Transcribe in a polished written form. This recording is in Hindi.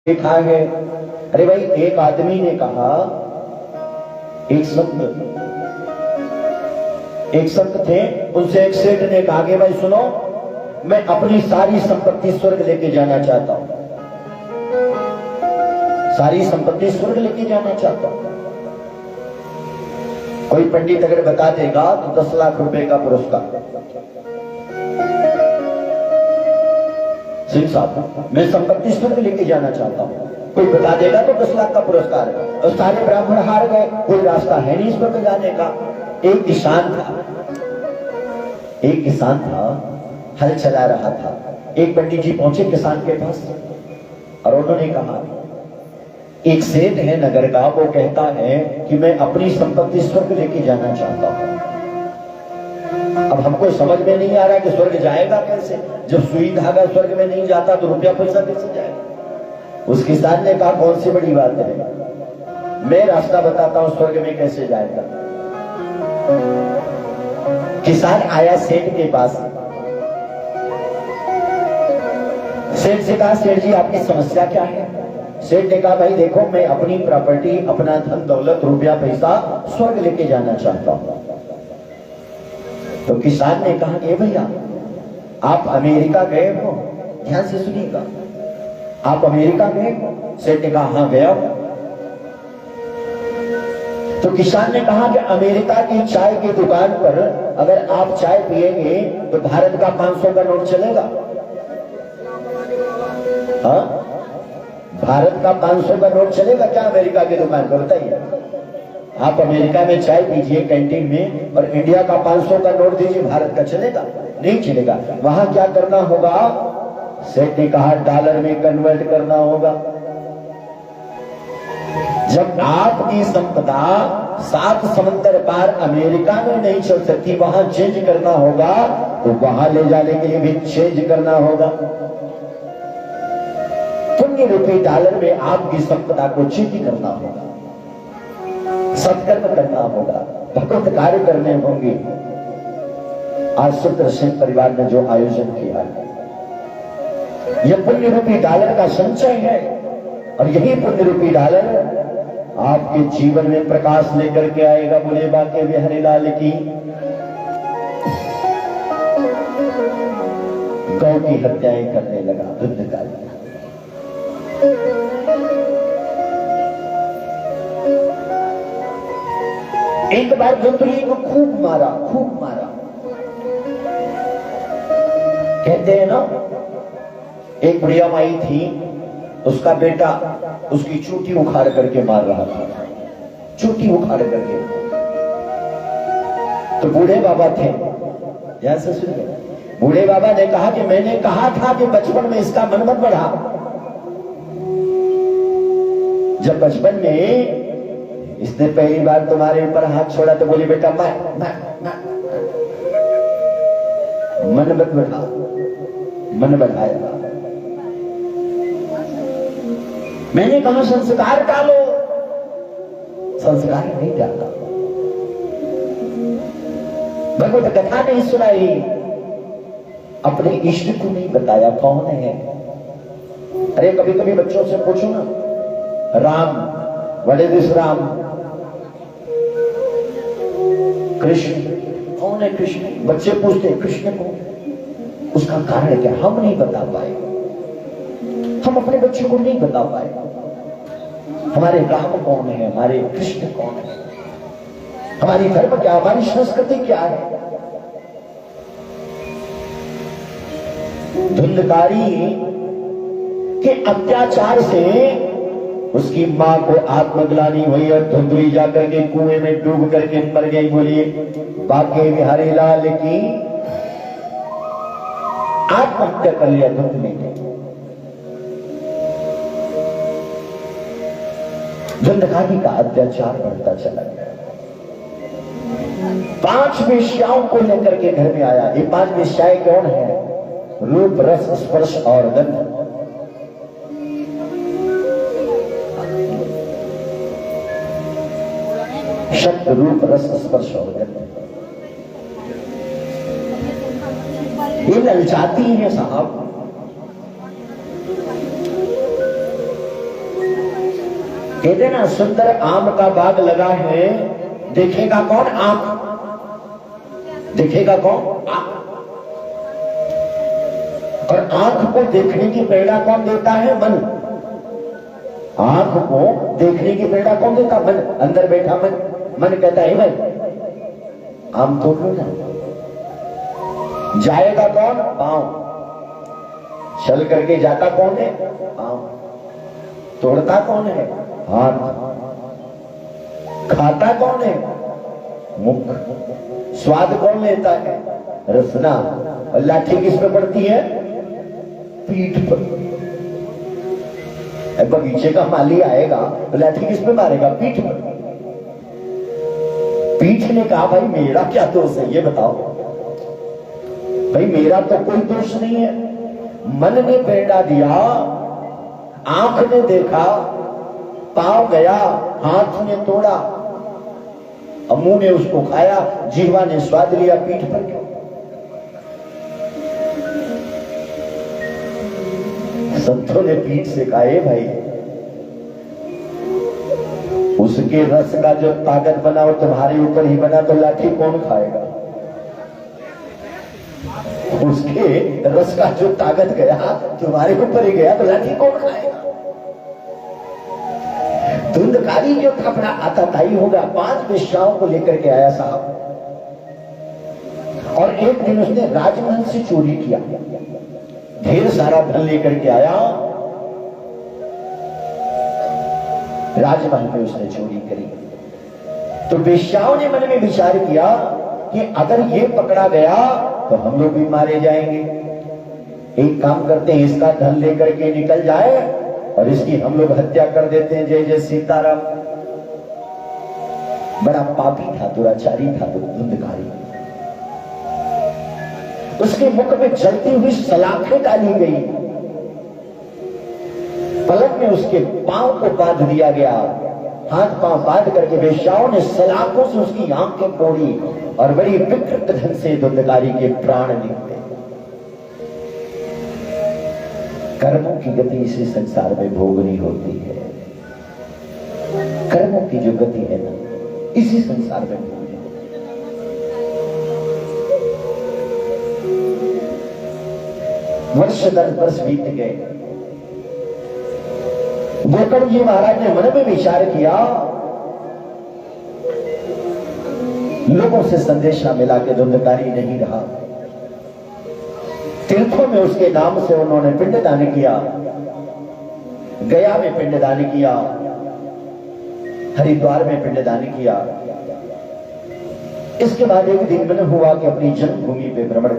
देखा है। अरे भाई, एक आदमी ने कहा, एक संत थे, उनसे एक सेठ ने कहा कि भाई सुनो, मैं अपनी सारी संपत्ति स्वर्ग लेके जाना चाहता हूं, सारी संपत्ति स्वर्ग लेके जाना चाहता हूं। कोई पंडित अगर बता देगा तो 10 लाख रुपए का पुरस्कार। सिंह साहब, मैं संपत्ति स्वर्ग लेके जाना चाहता हूं, कोई बता देगा तो 10 लाख का पुरस्कार है। और सारे ब्राह्मण हार गए, कोई रास्ता है नहीं स्वर्ग जाने का। एक किसान था, हल चला रहा था। एक पंडित जी पहुंचे किसान के पास और उन्होंने कहा, एक सेठ है नगर का, वो कहता है कि मैं अपनी संपत्ति स्वर्ग लेके जाना चाहता हूं। अब हमको समझ में नहीं आ रहा कि स्वर्ग जाएगा कैसे, जब सुई धागा स्वर्ग में नहीं जाता तो रुपया पैसा कैसे जाएगा। उस किसान ने कहा, कौन सी बड़ी बात है, मैं रास्ता बताता हूं स्वर्ग में कैसे जाएगा। किसान आया सेठ के पास, सेठ से कहा, सेठ जी आपकी समस्या क्या है। सेठ ने कहा, भाई देखो, मैं अपनी प्रॉपर्टी, अपना धन दौलत, रुपया पैसा स्वर्ग लेके जाना चाहता हूं। तो किसान ने कहा, ए भैया, आप अमेरिका गए हो? ध्यान से सुनिएगा, आप अमेरिका गए हो? सेठ ने कहा, हां गया हूं। तो किसान ने कहा कि अमेरिका की चाय की दुकान पर अगर आप चाय पिएंगे तो भारत का 500 का नोट चलेगा। हाँ, भारत का 500 का नोट चलेगा क्या अमेरिका की दुकान पर, बताइए। आप अमेरिका में चाय पीजिए कैंटीन में और इंडिया का 500 का नोट दीजिए, भारत का चलेगा? नहीं चलेगा। वहां क्या करना होगा? सेठ ने कहा, डॉलर में कन्वर्ट करना होगा। जब आपकी संपदा 7 समंदर पार अमेरिका में नहीं चल सकती, वहां चेंज करना होगा, तो वहां ले जाने के लिए भी चेंज करना होगा। पुण्य रूपी डॉलर में आपकी संपदा को चेंज करना होगा, सत्कर्म करना होगा, भगवत कार्य करने होंगे। आज सूत्र सिंह परिवार ने जो आयोजन किया है, यह पुण्य रूपी डॉलर का संचय है। और यही पुण्य रूपी डॉलर आपके जीवन में प्रकाश लेकर के आएगा। बोले बाके बिहारी लाल की। गौ की हत्याएं करने लगा धुंधकारी। एक बार धुंधली को खूब मारा। कहते हैं ना, एक बुढ़िया माई थी, उसका बेटा उसकी चूटी उखाड़ करके मार रहा था, चूटी उखाड़ करके। तो बूढ़े बाबा थे, ध्यान से सुनिए, बूढ़े बाबा ने कहा कि मैंने कहा था कि बचपन में इसका मन मत बढ़ा। जब बचपन में इसने पहली बार तुम्हारे ऊपर हाथ छोड़ा तो बोली, बेटा मैं मन मत बढ़ा, मन बढ़ाया। मैंने कहा संस्कार डालो, संस्कार नहीं डाला। भगवत कथा नहीं सुनाई, अपने इष्ट को नहीं बताया कौन है। अरे कभी कभी बच्चों से पूछो ना, Ram, what is this Ram? Krishna, कौन है कृष्ण? बच्चे पूछते कृष्ण कौन? उसका कारण क्या? हम नहीं बता पाए, हम अपने बच्चों को नहीं बता पाए। हमारे राम कौन है, हमारे कृष्ण कौन है, हमारी धर्म क्या, हमारी संस्कृति क्या है। धुंधकारी के अत्याचार से उसकी मां को आत्मग्लानि हुई और धुंधली जाकर के कुएं में डूब करके मर गई। बोलिए बाके बिहारी लाल की। आत्महत्या कर लिया धुंधली ने। धुंधकारी का अत्याचार बढ़ता चला गया। 5 वेश्याओं को लेकर के घर में आया। ये 5 वेश्याएं कौन है? रूप, रस, स्पर्श और गंध। शब्द, रूप, रस, स्पर्श और गंध। ये ललचाती है साहब। कहते ना सुंदर आम का बाग लगा है, देखेगा कौन? आंख। देखेगा कौन? आंख। और आंख को देखने की प्रेरणा कौन देता है? मन। आंख को देखने की प्रेरणा कौन देता? मन। अंदर बैठा मन। मन कहता है भाई आम तोड़ लो ना। जाएगा कौन? पांव। चल करके जाता कौन है? पांव। तोड़ता कौन है? हाथ। खाता कौन है? मुख। स्वाद कौन लेता है? रसना। और लाठी किस पे पड़ती है? पीठ पर। बगीचे का माली आएगा तो लाठी किस पे मारेगा? पीठ पर। पीठ ने कहा भाई मेरा क्या दोष है ये बताओ। भाई मेरा तो कोई दोष नहीं है। मन ने प्रेरणा दिया, आंख ने देखा, पांव गया, हाथ ने तोड़ा, मुंह ने उसको खाया, जीवा ने स्वाद लिया, पीठ पर क्यों? संतों ने पीठ से कहा भाई उसके रस का जो ताकत बना वो तुम्हारे ऊपर ही बना तो लाठी कौन खाएगा? उसके रस का जो ताकत गया तुम्हारे ऊपर ही गया तो लाठी कौन खाएगा? धुंधकारी जो था अपना आताताई होगा। 5 वेश्याओं को लेकर के आया साहब, और एक दिन उसने राजमहल से चोरी किया, ढेर सारा धन लेकर के आया, राजमहल में उसने चोरी करी। तो वेश्याओं ने मन में विचार किया कि अगर ये पकड़ा गया तो हम लोग भी मारे जाएंगे। एक काम करते हैं, इसका धन लेकर के निकल जाए और इसकी हम लोग हत्या कर देते हैं। जय जय सीताराम। बड़ा पापी था, दुराचारी था, धुंधकारी। उसके मुख में जलती हुई सलाखें डाली गई, पलक में उसके पांव को बांध दिया गया, हाथ पांव बांध करके वेश्याओं ने सलाखों से उसकी आंखें फोड़ी और बड़ी विकृत ढंग से धुंधकारी के प्राण निकले। कर्मों की गति इसी संसार में भोगनी होती है। कर्मों की जो गति है ना इसी संसार में भोगनी होती है। वर्ष दर वर्ष बीत गए। गोकर्ण जी महाराज ने मन में विचार किया, लोगों से संदेशा मिला के धुंधकारी नहीं रहा। तीर्थों में उसके नाम से उन्होंने पिंडदान किया, गया में पिंडदान किया, हरिद्वार में पिंडदान किया। इसके बाद एक दिन मन हुआ कि अपनी जन्मभूमि पे भ्रमण